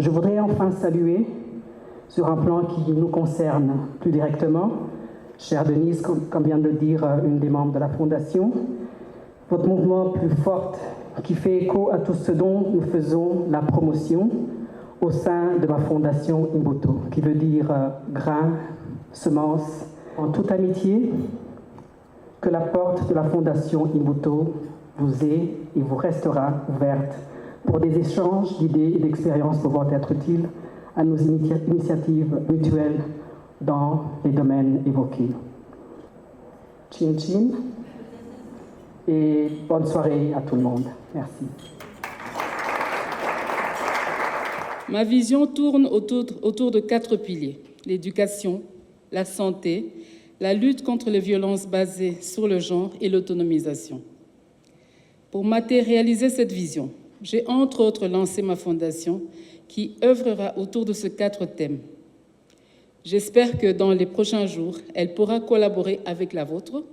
Je voudrais enfin saluer, sur un plan qui nous concerne plus directement, chère Denise, comme vient de le dire une des membres de la Fondation, votre mouvement plus fort qui fait écho à tout ce dont nous faisons la promotion au sein de ma Fondation Imbuto, qui veut dire grain, semence, en toute amitié, que la porte de la Fondation Imbuto vous est et vous restera ouverte pour des échanges d'idées et d'expériences pouvant être utiles à nos initiatives mutuelles dans les domaines évoqués. Chin chin et bonne soirée à tout le monde. Merci. Ma vision tourne autour de 4 piliers: l'éducation, la santé, la lutte contre les violences basées sur le genre et l'autonomisation. Pour matérialiser cette vision, j'ai entre autres lancé ma fondation qui œuvrera autour de ces 4 thèmes. J'espère que dans les prochains jours, elle pourra collaborer avec la vôtre,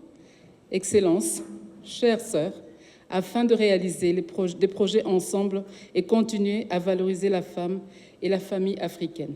Excellence, chères sœurs, afin de réaliser des projets ensemble et continuer à valoriser la femme et la famille africaine.